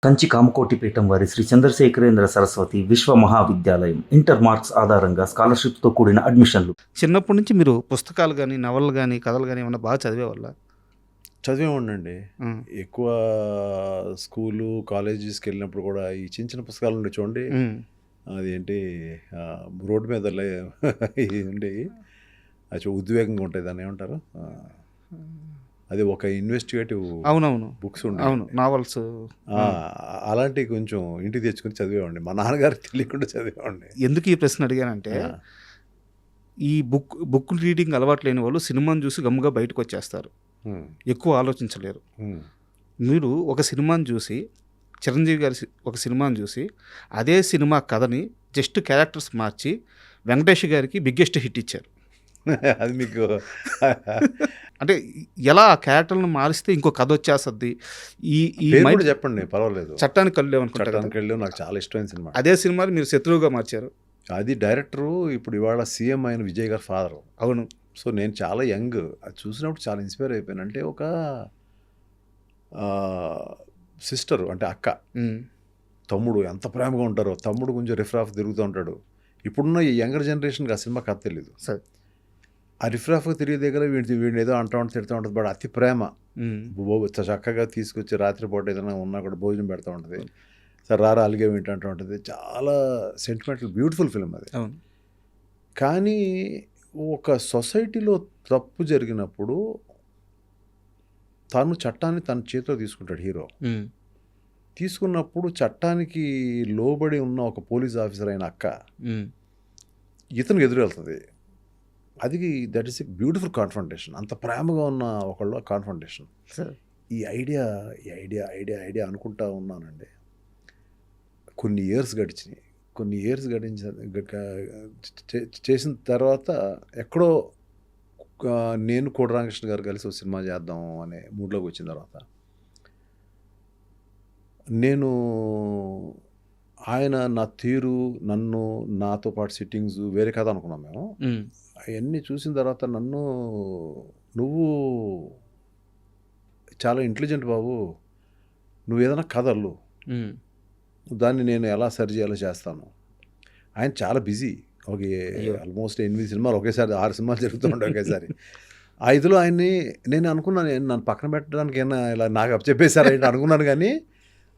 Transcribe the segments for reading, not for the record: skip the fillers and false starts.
కంచి కామకోటి పీఠం వారి శ్రీ చంద్రశేఖరేంద్ర సరస్వతి విశ్వ మహావిద్యాలయం ఇంటర్ మార్క్స్ ఆధారంగా స్కాలర్షిప్తో కూడిన అడ్మిషన్లు. చిన్నప్పటి నుంచి మీరు పుస్తకాలు గాని, నవలలు గాని, కథలు గాని ఏమన్నా బాగా చదివేవాళ్ళా? చదివేవాడినండి. హ్మ్. ఎక్కువ స్కూలు, కాలేజెస్‌కెళ్ళినప్పుడు కూడా ఈ చిన్న చిన్న పుస్తకాలు ఉండేవి చూడండి. హ్మ్. అదేంటి రోడ్డు మీద ఇయి ఉండేవి. అది ఉద్వేగంగా ఉంటాయి. దాన్ని ఏమంటారు? అది ఒక ఇన్వెస్టిగేటివ్ అవునవును. బుక్స్ అవును. ఉండేవండి. నావెల్స్. ఆ! అలాంటివి కొంచెం ఇంటికి తెచ్చుకొని చదివేవాడిని. మా నాన్నగారికి తెలియకుండా చదివేవాడిని. ఎందుకు ఈ ప్రశ్న అడిగానంటే, ఆ! ఈ బుక్ రీడింగ్ అలవాటు లేని వాళ్ళు సినిమాని చూసి గమ్ముగా బయటకొచ్చేస్తారు. హ్మ్. ఎక్కువ ఆలోచించలేరు. హ్మ్. మీరు ఒక సినిమాని చూసి, చిరంజీవి గారి ఒక సినిమాని చూసి, అదే సినిమా కథని జస్ట్ క్యారెక్టర్స్ మార్చి, వెంకటేష్ గారికి బిగ్గెస్ట్ హిట్ ఇచ్చారు. అది మీకు అంటే ఎలా ఆ క్యారెక్టర్‌లను మారిస్తే ఇంకో కథొచ్చేస్తది. ఈ ఈ పేరు మైండ్ కూడా చెప్పండి పర్వాలేదు. చట్టానికి కళ్ళు లేవనుకుంటా కదా! 'చట్టానికెళ్ళి' నాకు చాలా ఇష్టమైన సినిమా. అదే సినిమాని మీరు శత్రువుగా మార్చారు. అది డైరెక్టరు ఇప్పుడు ఇవాళ సీఎం అయిన విజయ్ గారి ఫాదరు. అవును. సో, నేను చాలా యంగ్. అది చూసినప్పుడు చాలా ఇన్స్పైర్ అయిపోయాను. అంటే ఒక సిస్టరు అంటే అక్క, హ్మ్. తమ్ముడు ఎంత ప్రేమగా ఉంటారో. తమ్ముడు కొంచెం రిఫ్రాఫ్ తిరుగుతూ ఉంటాడు. ఇప్పుడున్న ఈ యంగర్ జనరేషన్‌కి ఆ సినిమా కథ తెలీదు. సరే. ఆ రిఫ్రాఫ్‌గా తిరిగే దగ్గర వీడిని ఏదో అంటా ఉంటది, తిడతా ఉంటది. బట్ అతి ప్రేమ. హ్మ్. చక్కగా తీసుకొచ్చి రాత్రిపూట ఏదైనా ఉన్నా కూడా భోజనం పెడతా ఉంటది. సరే రారా అలిగేవేంటి అంటూ ఉంటది. చాలా సెంటిమెంటల్ బ్యూటిఫుల్ ఫిల్మ్ అది. అవును. కానీ ఒక సొసైటీలో తప్పు జరిగినప్పుడు తను చట్టాన్ని తన చేతిలో తీసుకుంటాడు హీరో. హ్మ్. తీసుకున్నప్పుడు చట్టానికి లోబడి ఉన్న ఒక పోలీస్ ఆఫీసర్ అయిన అక్క హ్మ్. ఇతనికి ఎదురెళ్తుంది. అది that is a beautiful confrontation. అంత ప్రేమగా ఉన్న ఒకళ్ళ కాన్ఫ్రంటేషన్. సరే. ఈ ఐడియా ఐడియా అనుకుంటా ఉన్నానండి. కొన్ని ఇయర్స్ గడిచినాయి. కొన్ని ఇయర్స్ గడించిన చేసిన తర్వాత ఎక్కడో నేను కోడి రామకృష్ణ గారు కలిసి ఒక సినిమా చేద్దాం అనే మూడ్లోకి వచ్చిన తర్వాత నేను ఆయన నా తీరు, నన్ను, నాతో పాటు సిట్టింగ్స్ వేరే కథ అనుకున్నాం మేము. హ్మ్. అవన్నీ చూసిన తర్వాత నన్ను, "నువ్వు చాలా ఇంటెలిజెంట్ బాబు. నువ్వేదైనా కథ అల్లు. హ్మ్. దాన్ని నేను ఎలా సరి చేయాలో చేస్తాను." ఆయన చాలా బిజీ. ఒక అయ్యో! ఆల్మోస్ట్ 8 సినిమాలు ఒకేసారి 6 సినిమాలు జరుగుతూ ఉంటాయి ఒకేసారి. ఆ ఇదిలో ఆయన్ని నేను అనుకున్నాను, నన్ను పక్కన పెట్టడానికి ఏమన్నా ఇలా నాకు అప్పచెప్పేసారా ఏంటి అనుకున్నాను కానీ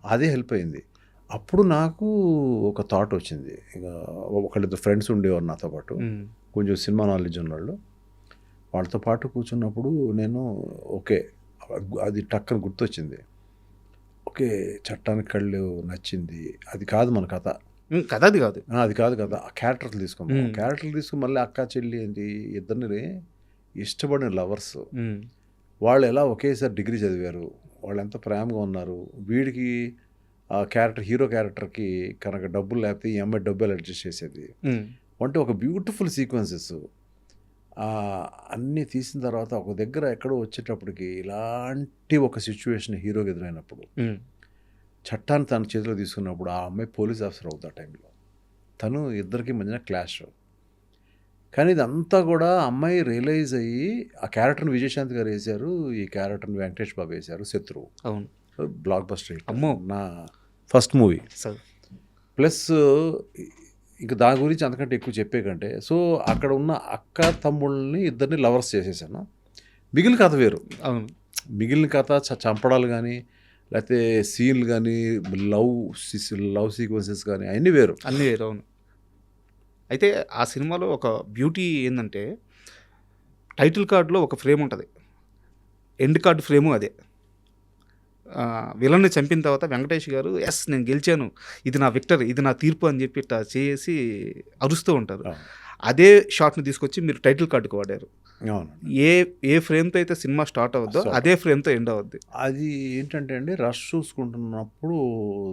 అదే హెల్ప్ అయింది. అప్పుడు నాకు ఒక థాట్ వచ్చింది. ఇక ఒకళ్ళిద్దరు ఫ్రెండ్స్ ఉండేవారు నాతో పాటు. హ్మ్. కొంచెం సినిమా నాలెడ్జ్ ఉన్నోళ్ళు. వాళ్ళతో పాటు కూర్చున్నప్పుడు నేను ఓకే. అది టక్కన గుర్తొచ్చింది. ఓకే. చట్టానికి కళ్ళు నచ్చింది. అది కాదు మన కథ. హ్మ్. కథ అది కాదు. అది కాదు కదా! ఆ క్యారెక్టర్లు తీసుకుందాం. హ్మ్. క్యారెక్టర్లు తీసుకొని మళ్ళీ అక్క, చెల్లి ఏంటి ఇద్దరిని ఇష్టపడిన లవర్స్. హ్మ్. వాళ్ళు ఎలా ఒకేసారి డిగ్రీ చదివారు. వాళ్ళు ఎంత ప్రేమగా ఉన్నారు. వీడికి ఆ క్యారెక్టర్ హీరో క్యారెక్టర్‌కి కనుక డబ్బులు లేకపోతే ఈ అమ్మాయి డబ్బు ఎలా అడ్జస్ట్ చేసేది. హ్మ్. అంటే ఒక బ్యూటిఫుల్ సీక్వెన్సెస్. అన్నీ తీసిన తర్వాత ఒక దగ్గర ఎక్కడో వచ్చేటప్పటికి ఇలాంటి ఒక సిట్యుయేషన్ హీరోకి ఎదురైనప్పుడు, హ్మ్. చట్టాన్ని తన చేతిలో తీసుకున్నప్పుడు ఆ అమ్మాయి పోలీస్ ఆఫీసర్ అవుతుంది ఆ టైంలో. తను ఇద్దరికి మధ్యన క్లాష్. కానీ ఇదంతా కూడా అమ్మాయి రియలైజ్ అయ్యి ఆ క్యారెక్టర్‌ని విజయశాంతి గారు వేశారు. ఈ క్యారెక్టర్‌ని వెంకటేష్ బాబు వేశారు 'శత్రువు'. అవును. Block buster hit. అమ్మో! నా ఫస్ట్ మూవీ. సరే. ప్లస్ ఇంక దాని గురించి అంతకంటే ఎక్కువ చెప్పే కంటే సో అక్కడ ఉన్న అక్క తమ్ముళ్ళని ఇద్దరిని లవర్స్ చేసేసాను. మిగిలిన కథ వేరు. అవును. మిగిలిన కథ చంపడాలు కానీ లేకపోతే సీన్లు కానీ లవ్ సీక్వెన్సెస్ కానీ అన్నీ వేరు. అన్నీ వేరు. అవును. అయితే ఆ సినిమాలో ఒక బ్యూటీ ఏందంటే, టైటిల్ కార్డ్‌లో ఒక ఫ్రేమ్ ఉంటది. ఎండ్ కార్డ్ ఫ్రేము అదే. విలన్ని చంపిన తర్వాత వెంకటేష్ గారు యెస్ నేను గెలిచాను. ఇది నా విక్టరీ. ఇది నా తీర్పు అని చెప్పి ఇట్టా చేసి అరుస్తూ ఉంటారు. అవును. అదే షాట్‌ని తీసుకొచ్చి మీరు టైటిల్ కార్డ్‌కి వాడారు. అవును. ఏ ఏ ఫ్రేమ్‌తో అయితే సినిమా స్టార్ట్ అవుద్దో అదే ఫ్రేమ్‌తో ఎండ్ అవుద్ది. అది ఏంటంటే అండి రష్ చూసుకుంటున్నప్పుడు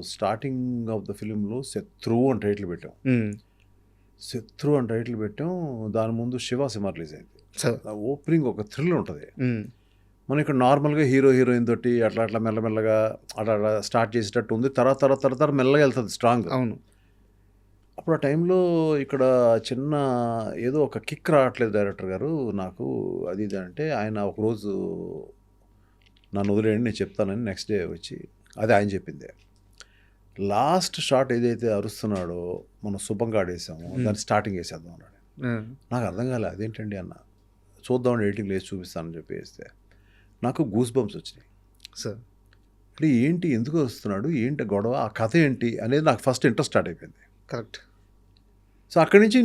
స్టార్టింగ్ ఆఫ్ ద ఫిలింలో 'శత్రువు' అని టైటిల్ పెట్టాం. హ్మ్. 'శత్రువు' అని టైటిల్ పెట్టాం. దాని ముందు 'శివ' సినిమా రిలీజ్ అయింది. సో ఓపెనింగ్ ఒక థ్రిల్ ఉంటుంది. హ్మ్. మనం ఇక్కడ నార్మల్గా హీరో హీరోయిన్ తోటి అట్లా మెల్లమెల్లగా అట్లా స్టార్ట్ చేసేటట్టు ఉంది. తర్వాత మెల్లగా వెళ్తుంది స్ట్రాంగ్. అవును. అప్పుడు ఆ టైంలో ఇక్కడ చిన్న ఏదో ఒక కిక్ రావట్లేదు డైరెక్టర్ గారు నాకు అది ఇది అంటే ఆయన ఒకరోజు నన్ను వదిలేయండి నేను చెప్తానని నెక్స్ట్ డే వచ్చి అది ఆయన చెప్పిందే. లాస్ట్ షాట్ ఏదైతే అరుస్తున్నాడో మనం శుభంగా ఆడేసాము దాన్ని స్టార్టింగ్ వేసేద్దాం అన్నాడు. నాకు అర్థం కాలే అదేంటండి అన్న, చూద్దామని ఎడిటింగ్ లేచి చూపిస్తానని చెప్పి వేస్తే నాకు గూస్ బంప్స్ వచ్చినాయి. సార్ అంటే ఏంటి, ఎందుకు వస్తున్నాడు, ఏంటి గొడవ, ఆ కథ ఏంటి అనేది నాకు ఫస్ట్ ఇంట్రెస్ట్ స్టార్ట్ అయిపోయింది. కరెక్ట్. సో అక్కడి నుంచి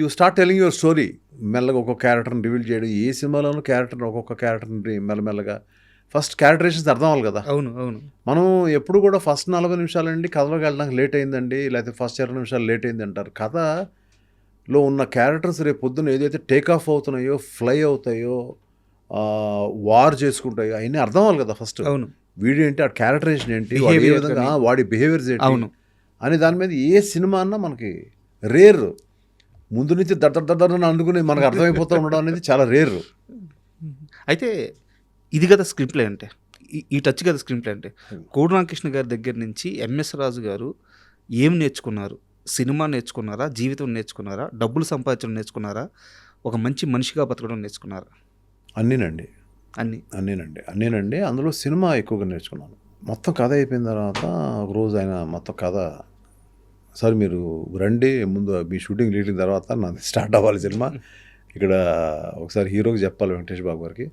you start telling your story. మెల్లగా ఒక్కొక్క క్యారెక్టర్ని రివీల్ చేయడం, ఏ సినిమాలోనూ ఒక్కొక్క క్యారెక్టర్ని మెల్లమెల్లగా ఫస్ట్ క్యారెక్టరేషన్స్ అర్థం అవ్వాలి కదా. అవును అవును. మనం ఎప్పుడు కూడా ఫస్ట్ 40 నిమిషాలండి కథలోకి వెళ్ళడానికి లేట్ అయిందండి, లేకపోతే ఫస్ట్ 20 నిమిషాలు లేట్ అయింది అంటారు. కథలో ఉన్న క్యారెక్టర్స్ రేపు పొద్దున్న ఏదైతే టేక్ ఆఫ్ అవుతున్నాయో, ఫ్లై అవుతాయో, వార్ చేసుకుంటాయో అవన్నీ అర్థం అవ్వాలి కదా ఫస్ట్. అవును. వీడేంటి, ఆ క్యారెక్టరేషన్ ఏంటి, వాడి ఏ విధంగా, వాడి బిహేవియర్స్ ఏంటి అని దాని మీద ఏ సినిమా అన్నా మనకి రేర్. ముందు నుంచి దద్దరని అందుకుని మనకు అర్థమైపోతూ ఉండడం అనేది చాలా రేర్. అయితే ఇది కదా స్క్రీన్ ప్లే అంటే, ఈ టచ్ కదా స్క్రీన్ ప్లే అంటే. కోడి రామకృష్ణ గారి దగ్గర నుంచి ఎంఎస్ రాజు గారు ఏం నేర్చుకున్నారు? సినిమా నేర్చుకున్నారా, జీవితం నేర్చుకున్నారా, డబ్బులు సంపాదించడం నేర్చుకున్నారా, ఒక మంచి మనిషిగా బతకడం నేర్చుకున్నారా? అన్నీనండి. అందులో సినిమా ఎక్కువగా నేర్చుకున్నాను. మొత్తం కథ అయిపోయిన తర్వాత ఒకరోజు ఆయన మొత్తం కథ, సార్ మీరు రండి, ముందు మీ షూటింగ్ లీటింగ్ తర్వాత నాది స్టార్ట్ అవ్వాలి సినిమా, ఇక్కడ ఒకసారి హీరోకి చెప్పాలి వెంకటేష్ బాబు గారికి,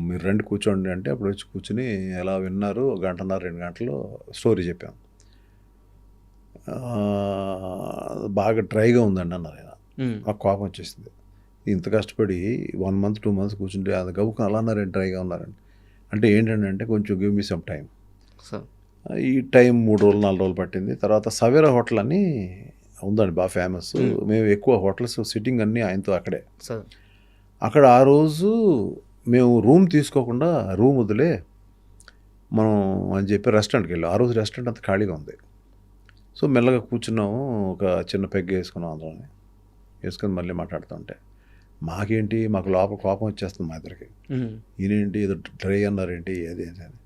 మీరు రండి కూర్చోండి అంటే అప్పుడు వచ్చి కూర్చుని ఎలా విన్నారు, 1 గంటన్నర 2 గంటలు స్టోరీ చెప్పాం. బాగా డ్రైగా ఉందండి అన్నారు ఆయన. నాకు కోపం వచ్చేసింది, ఇంత కష్టపడి 1 month 2 months కూర్చుంటే అది గబుకు అలా అన్నారండి, డ్రైగా ఉన్నారండి. అంటే ఏంటంటే కొంచెం గివ్ మీ సమ్ టైం. ఈ టైం 3 రోజులు 4 రోజులు పట్టింది. తర్వాత సవేరా హోటల్ అని ఉందండి, బాగా ఫేమస్. మేము ఎక్కువ హోటల్స్ సిట్టింగ్ అన్నీ ఆయనతో అక్కడే. అక్కడ ఆ రోజు మేము రూమ్ తీసుకోకుండా రూమ్ వదిలే మనం అని చెప్పి రెస్టారెంట్కి వెళ్ళాం. ఆ రోజు రెస్టారెంట్ అంతా ఖాళీగా ఉంది. సో మెల్లగా కూర్చున్నాము, ఒక చిన్న పెగ్ వేసుకున్నాం, అందులోనే వేసుకొని మళ్ళీ మాట్లాడుతుంటే మాకు లోపల కోపం వచ్చేస్తుంది మా ఇద్దరికి. ఈయనేంటి ఏదో డ్రై అన్నారేంటి ఏది అని.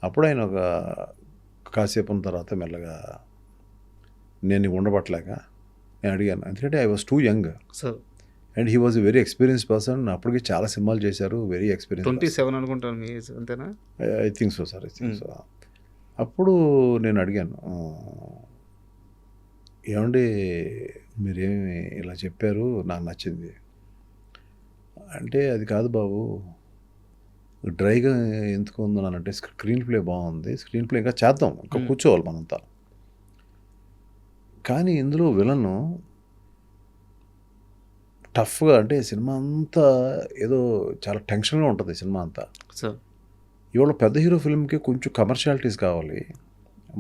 అప్పుడు ఆయన ఒక కాసేపు ఉన్న తర్వాత మెల్లగా నేను ఉండబట్టలేక నేను అడిగాను, ఎందుకంటే I was two young and he was a very experience person. అప్పటికి చాలా సినిమాలు చేశారు, వెరీ ఎక్స్పీరియన్స్. 27 అనుకుంటాను మీ ఏజ్, అంతేనా? I think so sir, I think so. అప్పుడు నేను అడిగాను, ఏమండి మీరేమి ఇలా చెప్పారు, నాకు నచ్చింది అంటే, అది కాదు బాబు డ్రైగా ఎందుకు ఉందనంటే స్క్రీన్ ప్లే బాగుంది, స్క్రీన్ ప్లే ఇంకా చేద్దాం, ఇంకా కూర్చోవాలి మనంతా, కానీ ఇందులో విలను టఫ్గా, అంటే సినిమా అంతా ఏదో చాలా టెన్షన్గా ఉంటుంది సినిమా అంతా. ఇవాళ పెద్ద హీరో ఫిల్మ్కి కొంచెం కమర్షియాలిటీస్ కావాలి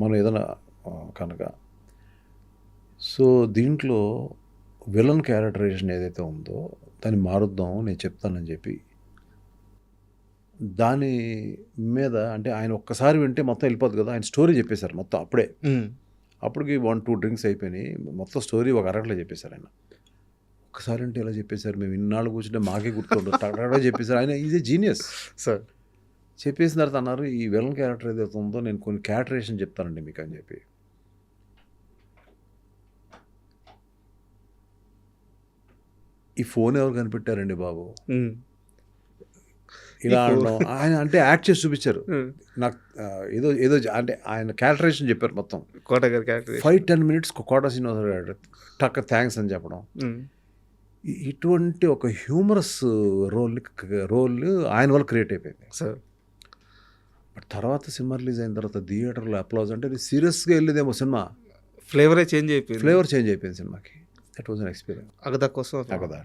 మనం ఏదైనా కనుక. సో దీంట్లో విలన్ క్యారెక్టరైజేషన్ ఏదైతే ఉందో దాన్ని మారుద్దాం, నేను చెప్తానని చెప్పి దాని మీద, అంటే ఆయన ఒక్కసారి వింటే మొత్తం వెళ్ళిపోద్ది కదా, ఆయన స్టోరీ చెప్పేశారు మొత్తం అప్పుడే. అప్పటికి 1-2 డ్రింక్స్ అయిపోయినాయి, మొత్తం స్టోరీ ఒక అరగంటలో చెప్పేశారు ఆయన. ఒక్కసారి అంటే ఇలా చెప్పేశారు, మేము ఇన్నాళ్ళు కూర్చుంటే మాకే గుర్తుండదు, టగటగా చెప్పేశారు. ఆయన ఈజ్ ఏ జీనియస్ సార్. చెప్పేసిన తర్వాత అన్నారు, ఈ విలన్ క్యారెక్టర్ ఏదైతే ఉందో నేను కొన్ని క్యారెక్టరేషన్ చెప్తానండి మీకు అని చెప్పి. ఈ ఫోన్ ఎవరు కనిపెట్టారండి బాబు ఇలా అనడం, ఆయన అంటే యాక్ట్ చేసి చూపించారు నాకు. ఏదో అంటే ఆయన క్యారెక్టరేషన్ చెప్పారు మొత్తం. 5-10 minutes కోట శ్రీనివాసరావు టక్క థ్యాంక్స్ అని చెప్పడం, ఇటువంటి ఒక హ్యూమరస్ రోల్ ఆయన వల్ల క్రియేట్ అయిపోయింది సార్. బట్ తర్వాత సినిమా రిలీజ్ అయిన తర్వాత థియేటర్లో అప్లాజ్, అంటే సీరియస్గా వెళ్ళేదేమో సినిమా, ఫ్లేవర్ చేంజ్ అయిపోయింది సినిమాకి. That was an experience. Agada కోసం Agada.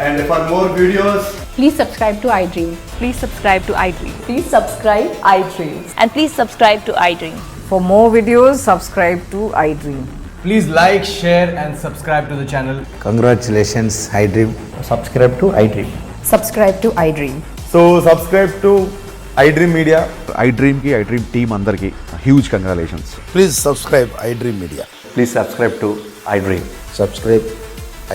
And for more videos, please subscribe to iDream. Please subscribe to iDream. Please subscribe iDream. And please subscribe to iDream. For more videos, subscribe to iDream. please like, share and subscribe to the channel. Congratulations, iDream. Subscribe to iDream. Subscribe to iDream. So subscribe to iDream Media. iDream ki iDream team andarki huge congratulations. Please subscribe iDream Media. Please subscribe to iDream. Subscribe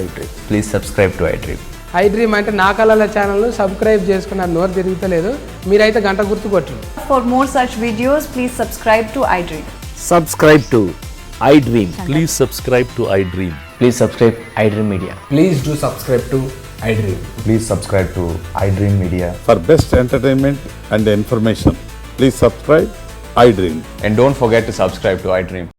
iDream. Please subscribe to iDream. iDream అంటే నా కళల channel subscribe చేసుకున్నారు, నోరు తిరుగుతలేదు, మీరైతే గంట గుర్తు కొట్టండి. For more such videos, please subscribe to iDream. Subscribe to iDream. Please subscribe to iDream. Please subscribe iDream Media. Please do subscribe to iDream. Please subscribe to iDream Media. For best entertainment and information, please subscribe I dream. And don't forget to subscribe to iDream.